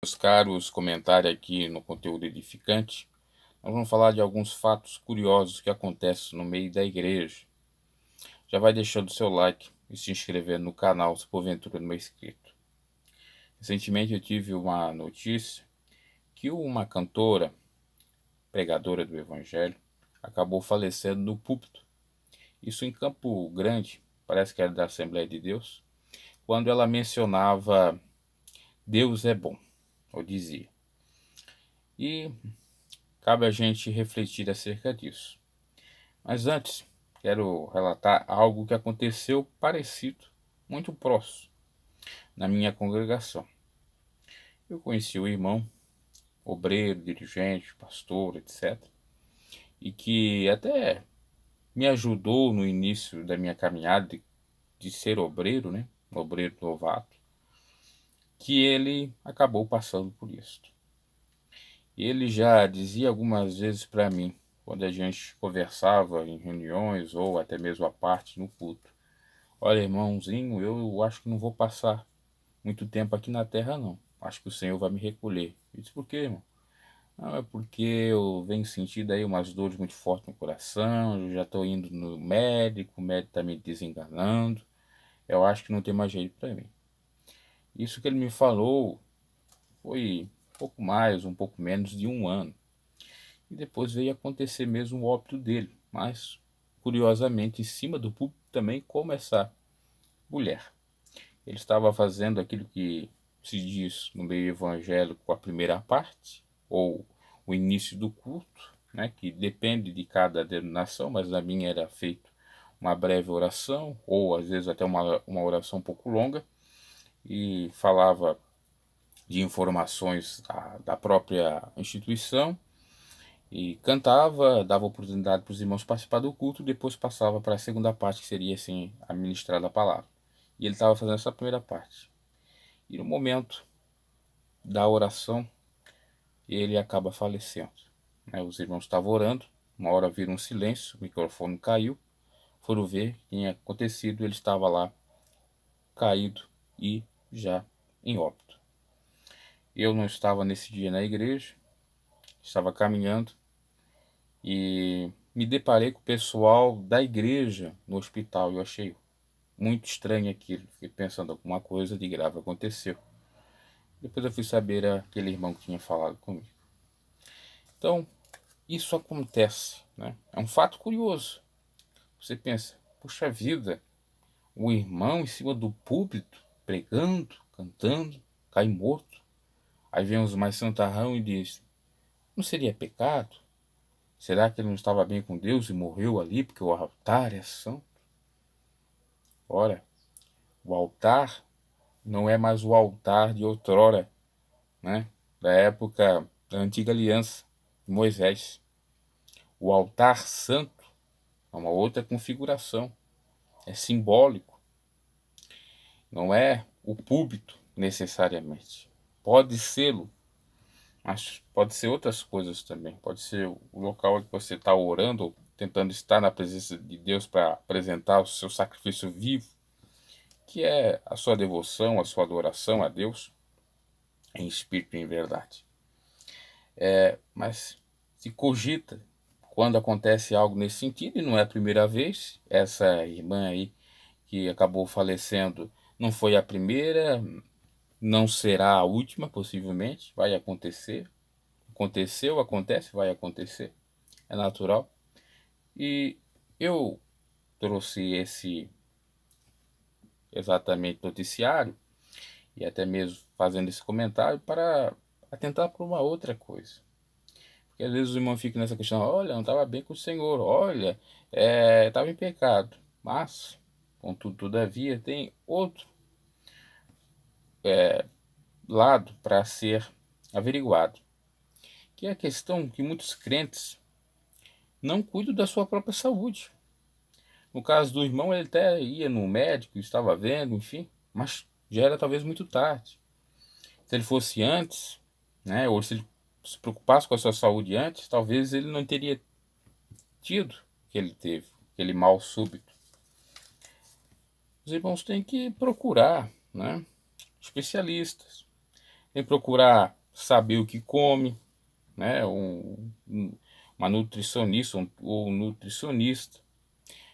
Meus caros, comentário aqui no conteúdo edificante. Nós vamos falar de alguns fatos curiosos que acontecem no meio da igreja. Já vai deixando o seu like e se inscrevendo no canal se porventura não é inscrito. Recentemente eu tive uma notícia que uma cantora, pregadora do evangelho, acabou falecendo no púlpito. Isso em Campo Grande, parece que era da Assembleia de Deus, quando ela mencionava Deus é bom, ou dizia. E cabe a gente refletir acerca disso. Mas antes, quero relatar algo que aconteceu parecido, muito próximo, na minha congregação. Eu conheci o irmão, obreiro, dirigente, pastor, etc., e que até me ajudou no início da minha caminhada de ser obreiro, né? Obreiro novato, que ele acabou passando por isso. Ele já dizia algumas vezes para mim, quando a gente conversava em reuniões ou até mesmo à parte no culto: olha, irmãozinho, eu acho que não vou passar muito tempo aqui na terra, não. Acho que o Senhor vai me recolher. Eu disse: por quê, irmão? Não, é porque eu venho sentindo aí umas dores muito fortes no coração, eu já estou indo no médico, o médico está me desenganando, eu acho que não tem mais jeito para mim. Isso que ele me falou foi um pouco mais, um pouco menos de um ano. E depois veio acontecer mesmo o óbito dele, mas curiosamente em cima do púlpito também, como essa mulher. Ele estava fazendo aquilo que se diz no meio evangélico a primeira parte, ou o início do culto, né, que depende de cada denominação, mas na minha era feito uma breve oração, ou às vezes até uma oração um pouco longa, e falava de informações da própria instituição, e cantava, dava oportunidade para os irmãos participar do culto, depois passava para a segunda parte, que seria assim, a ministrar da palavra. E ele estava fazendo essa primeira parte. E no momento da oração, ele acaba falecendo. Né? Os irmãos estavam orando, uma hora viram um silêncio, o microfone caiu, foram ver o que tinha acontecido, ele estava lá, caído e já em óbito. Eu não estava nesse dia na igreja, estava caminhando e me deparei com o pessoal da igreja no hospital. Eu achei muito estranho aquilo, fiquei pensando alguma coisa de grave aconteceu. Depois eu fui saber aquele irmão que tinha falado comigo. Então, isso acontece, né? É um fato curioso. Você pensa: puxa vida, o irmão em cima do púlpito, pregando, cantando, cai morto. Aí vem os mais santarrão e diz: não seria pecado? Será que ele não estava bem com Deus e morreu ali porque o altar é santo? Ora, o altar não é mais o altar de outrora, né? Da época da antiga aliança de Moisés. O altar santo é uma outra configuração, é simbólico, não é o púlpito necessariamente. Pode sê-lo, mas pode ser outras coisas também. Pode ser o local que você está orando, tentando estar na presença de Deus para apresentar o seu sacrifício vivo, que é a sua devoção, a sua adoração a Deus, em espírito e em verdade. Mas se cogita quando acontece algo nesse sentido, e não é a primeira vez, essa irmã aí que acabou falecendo não foi a primeira, não será a última, possivelmente, vai acontecer. Aconteceu, acontece, vai acontecer, é natural. E eu trouxe esse exatamente noticiário, e até mesmo fazendo esse comentário, para atentar para uma outra coisa. Porque às vezes o irmão fica nessa questão: olha, não estava bem com o Senhor, olha, estava em pecado. Mas, contudo, todavia, tem outro lado para ser averiguado, que é a questão que muitos crentes não cuidam da sua própria saúde. No caso do irmão, ele até ia no médico, estava vendo, enfim, mas já era talvez muito tarde. Se ele fosse antes, né, ou se ele se preocupasse com a sua saúde antes, talvez ele não teria tido o que ele teve, aquele mal súbito. Os irmãos têm que procurar, né, especialistas. tem que procurar saber o que come, né? Uma nutricionista ou um nutricionista.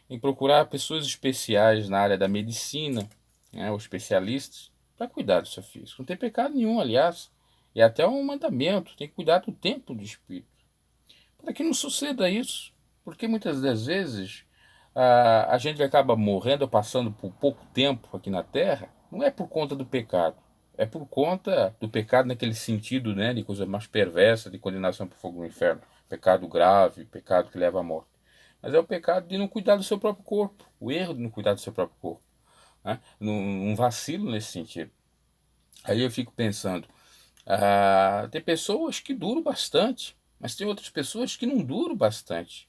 Tem que procurar pessoas especiais na área da medicina, né? Ou especialistas, para cuidar do seu físico. Não tem pecado nenhum, aliás. E até um mandamento, tem que cuidar do templo do Espírito. Para que não suceda isso. Porque muitas das vezes a gente acaba morrendo, passando por pouco tempo aqui na Terra, não é por conta do pecado. É por conta do pecado naquele sentido, né, de coisa mais perversa, de condenação para o fogo do inferno. Pecado grave, pecado que leva à morte. Mas é o pecado de não cuidar do seu próprio corpo. O erro de não cuidar do seu próprio corpo. Né? Um vacilo nesse sentido. Aí eu fico pensando, tem pessoas que duram bastante, mas tem outras pessoas que não duram bastante.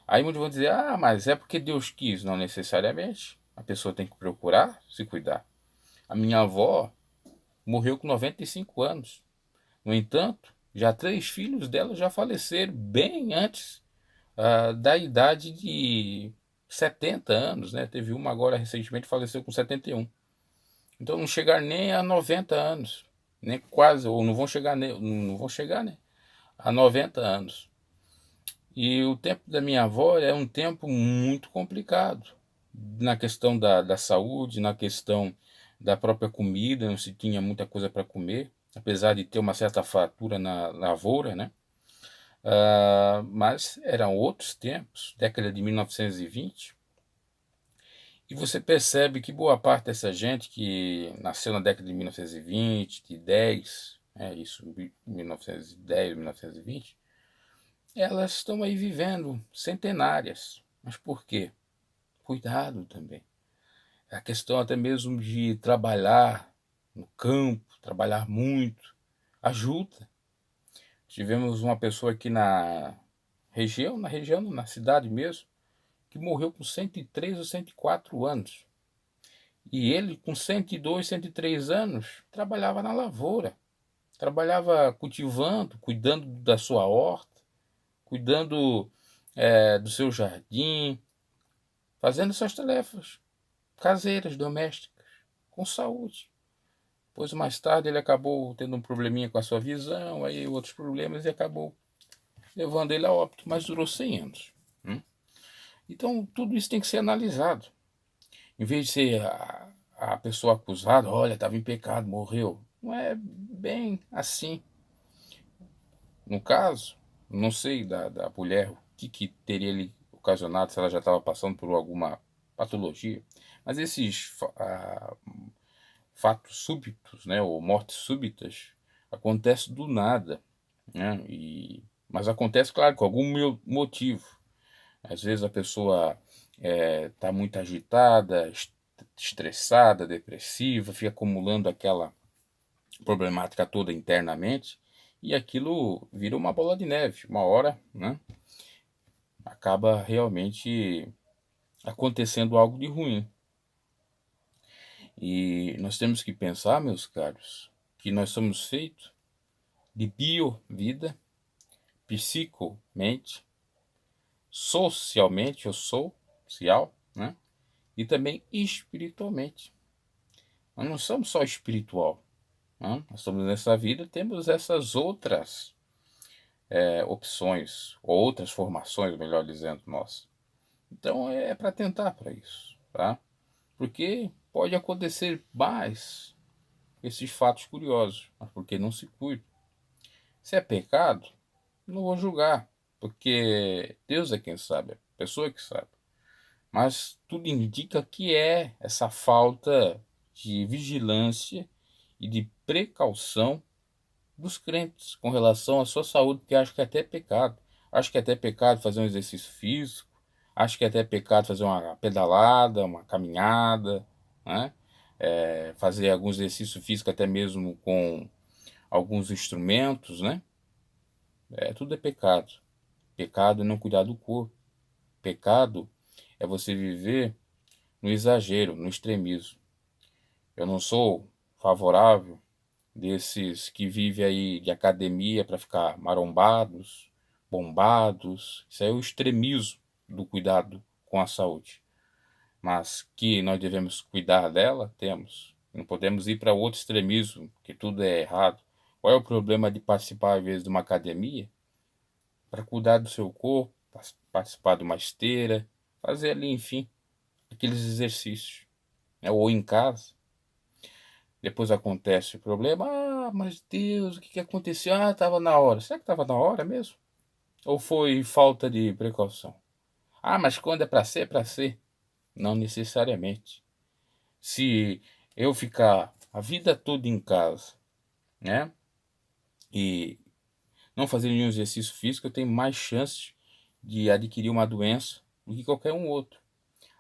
Aí muitos vão dizer, mas é porque Deus quis. Não necessariamente. A pessoa tem que procurar se cuidar. A minha avó morreu com 95 anos. No entanto, já 3 filhos dela já faleceram bem antes da idade de 70 anos, né? Teve uma agora recentemente faleceu com 71. Então não chegar nem a 90 anos, nem quase, ou não vão chegar, não vão chegar, né, a 90 anos. E o tempo da minha avó é um tempo muito complicado na questão da saúde, na questão da própria comida, não se tinha muita coisa para comer, apesar de ter uma certa fartura na lavoura, né? Mas eram outros tempos, década de 1920, e você percebe que boa parte dessa gente que nasceu na década de 1920, de 10, isso, 1910, 1920, elas estão aí vivendo centenárias. Mas por quê? Cuidado também. É a questão até mesmo de trabalhar no campo, trabalhar muito, ajuda. Tivemos uma pessoa aqui na cidade mesmo, que morreu com 103 ou 104 anos. E ele, com 102, 103 anos, trabalhava na lavoura, trabalhava cultivando, cuidando da sua horta, cuidando do seu jardim, fazendo suas tarefas caseiras, domésticas, com saúde. Pois mais tarde ele acabou tendo um probleminha com a sua visão, aí outros problemas, e acabou levando ele a óbito, mas durou 100 anos. Então tudo isso tem que ser analisado. Em vez de ser a pessoa acusada, olha, estava em pecado, morreu. Não é bem assim. No caso, não sei da mulher o que teria lhe ocasionado, se ela já estava passando por alguma patologia, mas esses fatos súbitos, né, ou mortes súbitas, acontecem do nada, né, mas acontece, claro, com algum motivo. Às vezes a pessoa está muito agitada, estressada, depressiva, fica acumulando aquela problemática toda internamente, e aquilo vira uma bola de neve. Uma hora, né, acaba realmente acontecendo algo de ruim. E nós temos que pensar, meus caros, que nós somos feitos de bio-vida, psico-mente, socialmente, eu sou, social, né? E também espiritualmente. Nós não somos só espiritual. Né? Nós estamos nessa vida, temos essas outras opções, ou outras formações, melhor dizendo, nós. Então é para tentar para isso, tá? Porque pode acontecer mais esses fatos curiosos, mas porque não se cuida. Se é pecado, não vou julgar, porque Deus é quem sabe, a pessoa que sabe. Mas tudo indica que é essa falta de vigilância e de precaução dos crentes com relação à sua saúde, porque acho que é até pecado. Acho que é até pecado fazer um exercício físico, acho que é até pecado fazer uma pedalada, uma caminhada, né? Fazer alguns exercícios físicos até mesmo com alguns instrumentos, né? Tudo é pecado. Pecado é não cuidar do corpo. Pecado é você viver no exagero, no extremismo. Eu não sou favorável desses que vivem aí de academia para ficar marombados, bombados. Isso aí é o extremismo do cuidado com a saúde. Mas que nós devemos cuidar dela, temos. Não podemos ir para outro extremismo, que tudo é errado. Qual é o problema de participar, às vezes, de uma academia para cuidar do seu corpo, participar de uma esteira, fazer ali, enfim, aqueles exercícios, né? Ou em casa. Depois acontece o problema. Ah, mas Deus, o que que aconteceu? Ah, estava na hora. Será que estava na hora mesmo? Ou foi falta de precaução? Ah, mas quando é para ser, é para ser. Não necessariamente. Se eu ficar a vida toda em casa, né? E não fazer nenhum exercício físico, eu tenho mais chances de adquirir uma doença do que qualquer um outro.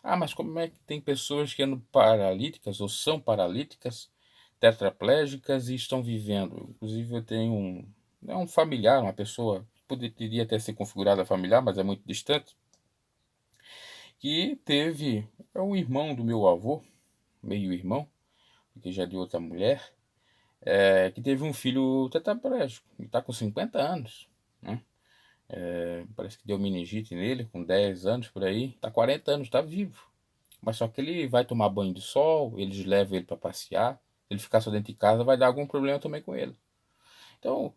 Ah, mas como é que tem pessoas que andam paralíticas ou são paralíticas, tetraplégicas e estão vivendo? Inclusive eu tenho um familiar, uma pessoa que poderia até ser configurada familiar, mas é muito distante, que teve, é o irmão do meu avô, meio irmão, porque já é de outra mulher, que teve um filho tetraplégico, e está com 50 anos, né? Parece que deu meningite nele, com 10 anos por aí, está 40 anos, está vivo. Mas só que ele vai tomar banho de sol, eles levam ele para passear, se ele ficar só dentro de casa vai dar algum problema também com ele. Então,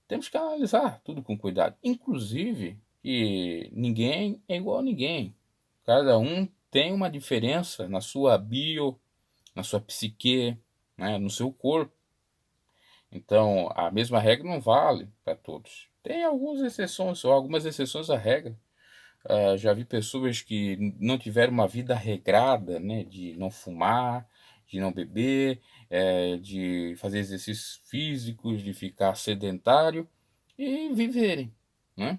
temos que analisar tudo com cuidado. Inclusive, que ninguém é igual a ninguém. Cada um tem uma diferença na sua bio, na sua psique, né, no seu corpo. Então, a mesma regra não vale para todos. Tem algumas exceções, ou algumas exceções à regra. Já vi pessoas que não tiveram uma vida regrada, né, de não fumar, de não beber, de fazer exercícios físicos, de ficar sedentário e viverem, né?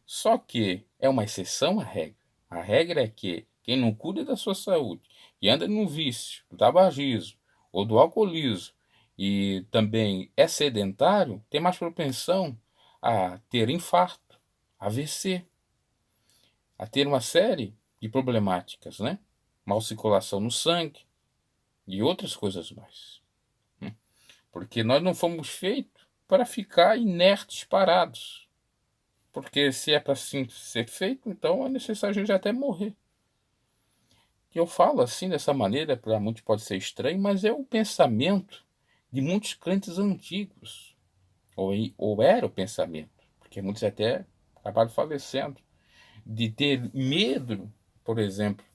Só que é uma exceção à regra. A regra é que quem não cuida da sua saúde e anda no vício, do tabagismo ou do alcoolismo e também é sedentário, tem mais propensão a ter infarto, AVC, a ter uma série de problemáticas, né? Mal circulação no sangue e outras coisas mais, né? Porque nós não fomos feitos para ficar inertes, parados. Porque se é para assim ser feito, então é necessário a gente até morrer. E eu falo assim dessa maneira, para muitos pode ser estranho, mas é o pensamento de muitos crentes antigos, ou era o pensamento, porque muitos até acabaram falecendo, de ter medo, por exemplo,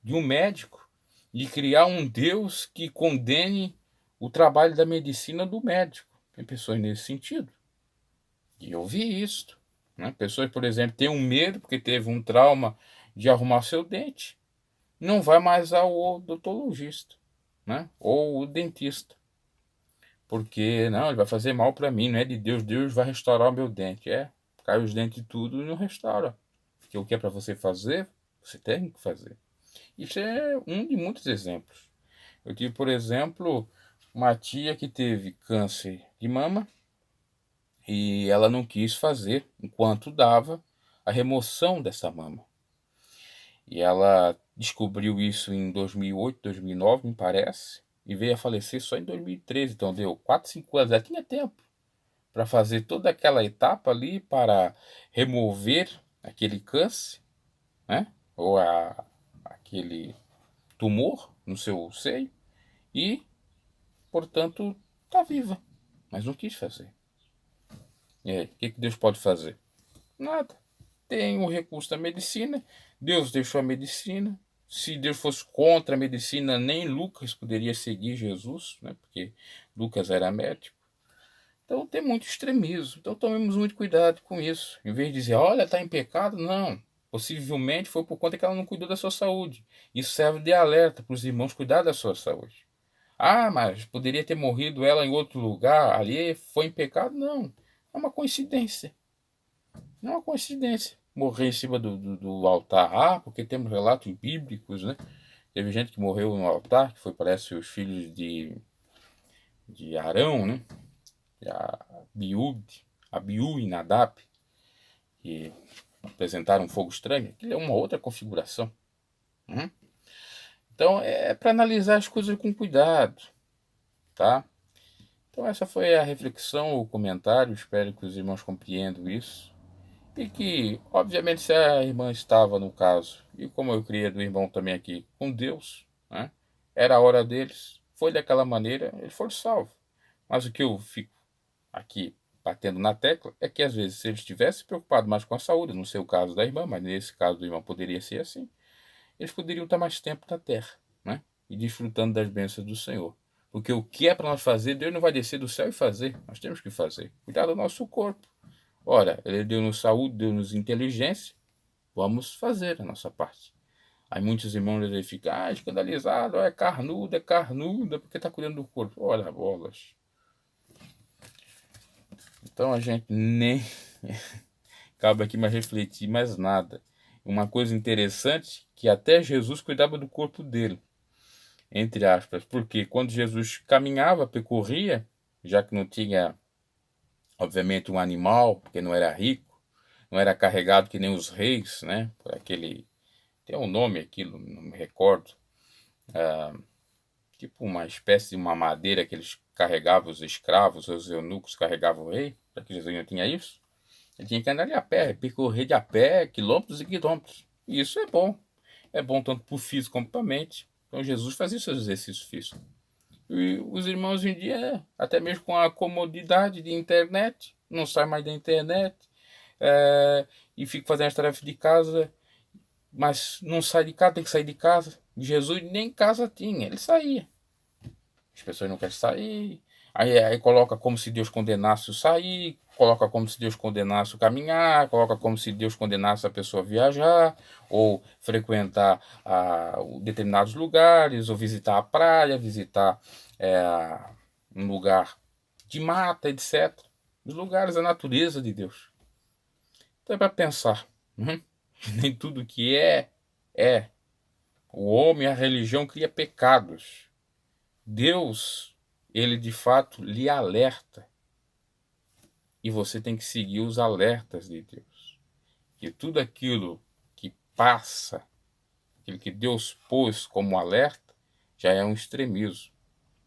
de um médico e criar um Deus que condene o trabalho da medicina do médico. Tem pessoas nesse sentido. E eu vi isso, né? Pessoas, por exemplo, têm um medo porque teve um trauma de arrumar seu dente. Não vai mais ao odontologista, né? Ou o dentista. Porque, não, ele vai fazer mal para mim, não é de Deus. Deus vai restaurar o meu dente. Cai os dentes e tudo e não restaura. Porque o que é para você fazer, você tem que fazer. Isso é um de muitos exemplos. Eu tive, por exemplo, uma tia que teve câncer de mama e ela não quis fazer, enquanto dava, a remoção dessa mama. E ela descobriu isso em 2008, 2009, me parece, e veio a falecer só em 2013. Então deu 4, 5 anos. Ela tinha tempo para fazer toda aquela etapa ali para remover aquele câncer, né? Ou aquele tumor no seu seio e, portanto, está viva, mas não quis fazer. E aí, o que Deus pode fazer? Nada. Tem o recurso da medicina, Deus deixou a medicina. Se Deus fosse contra a medicina, nem Lucas poderia seguir Jesus, né? Porque Lucas era médico. Então tem muito extremismo. Então tomemos muito cuidado com isso. Em vez de dizer, olha, está em pecado, não. Possivelmente foi por conta que ela não cuidou da sua saúde. Isso serve de alerta para os irmãos cuidar da sua saúde. Ah, mas poderia ter morrido ela em outro lugar, ali foi em pecado? Não. É uma coincidência. Não é uma coincidência. Morrer em cima do altar. Ah, porque temos relatos bíblicos, né? Teve gente que morreu no altar, que foi, parece, os filhos de Arão, né? Abiú e Nadab, que apresentaram um fogo estranho. Aquilo é uma outra configuração. Uhum. Então é para analisar as coisas com cuidado, tá? Então essa foi a reflexão, o comentário. Espero que os irmãos compreendam isso. E que, obviamente, se a irmã estava no caso, e como eu criei do irmão também aqui, com Deus, né? Era a hora deles, foi daquela maneira, eles foram salvos. Mas o que eu fico aqui batendo na tecla é que às vezes se ele estivesse preocupado mais com a saúde, no seu caso da irmã, mas nesse caso do irmão poderia ser assim, eles poderiam estar mais tempo na terra, né? E desfrutando das bênçãos do Senhor. Porque o que é para nós fazer, Deus não vai descer do céu e fazer. Nós temos que fazer. Cuidar do nosso corpo. Ora, Ele deu-nos saúde, deu-nos inteligência. Vamos fazer a nossa parte. Aí muitos irmãos eles ficam escandalizados, é carnuda, porque está cuidando do corpo. Olha, bolas. Então a gente nem cabe aqui mais refletir mais nada. Uma coisa interessante que até Jesus cuidava do corpo dele, entre aspas, porque quando Jesus caminhava, percorria, já que não tinha, obviamente, um animal, porque não era rico, não era carregado que nem os reis, né? Por aquele, tem um nome aquilo, não me recordo, tipo uma espécie de uma madeira que eles carregavam os escravos, os eunucos carregavam o rei, já que Jesus não tinha isso. Ele tinha que andar de a pé, percorrer de a pé, quilômetros e quilômetros. E isso é bom. É bom tanto para o físico como para a mente. Então Jesus fazia seus exercícios físicos. E os irmãos hoje em dia, até mesmo com a comodidade de internet, não sai mais da internet, e fica fazendo as tarefas de casa, mas não sai de casa, tem que sair de casa. Jesus nem casa tinha, ele saía. As pessoas não querem sair. Aí coloca como se Deus condenasse o sair, coloca como se Deus condenasse o caminhar, coloca como se Deus condenasse a pessoa viajar, ou frequentar determinados lugares, ou visitar a praia, visitar um lugar de mata, etc. Os lugares, a natureza de Deus. Então é para pensar. Nem tudo que é. O homem, a religião cria pecados. Deus, ele de fato lhe alerta. E você tem que seguir os alertas de Deus. Que tudo aquilo que passa, aquilo que Deus pôs como alerta, já é um extremismo.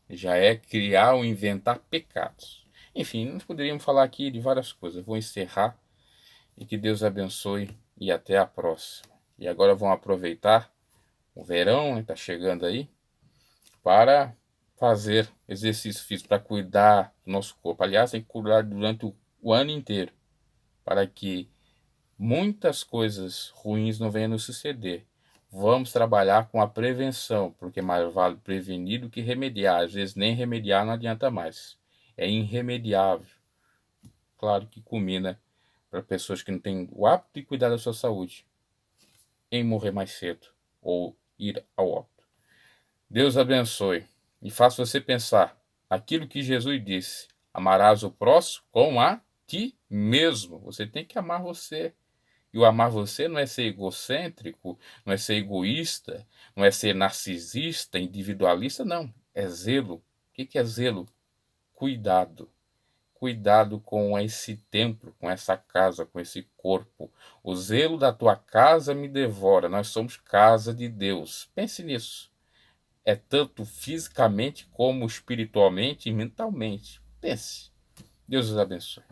Já é criar ou inventar pecados. Enfim, nós poderíamos falar aqui de várias coisas. Vou encerrar e que Deus abençoe e até a próxima. E agora vamos aproveitar o verão, está chegando aí, para fazer exercício físico, para cuidar do nosso corpo. Aliás, tem que cuidar durante o ano inteiro, para que muitas coisas ruins não venham nos suceder. Vamos trabalhar com a prevenção, porque mais vale prevenir do que remediar. Às vezes nem remediar não adianta mais. É irremediável. Claro que culmina para pessoas que não têm o hábito de cuidar da sua saúde em morrer mais cedo ou ir ao óbito. Deus abençoe e faça você pensar aquilo que Jesus disse: amarás o próximo como a ti mesmo. Você tem que amar você. E o amar você não é ser egocêntrico, não é ser egoísta, não é ser narcisista, individualista, não. É zelo. O que é zelo? Cuidado. Cuidado com esse templo, com essa casa, com esse corpo. O zelo da tua casa me devora. Nós somos casa de Deus. Pense nisso. É tanto fisicamente como espiritualmente e mentalmente. Pense. Deus os abençoe.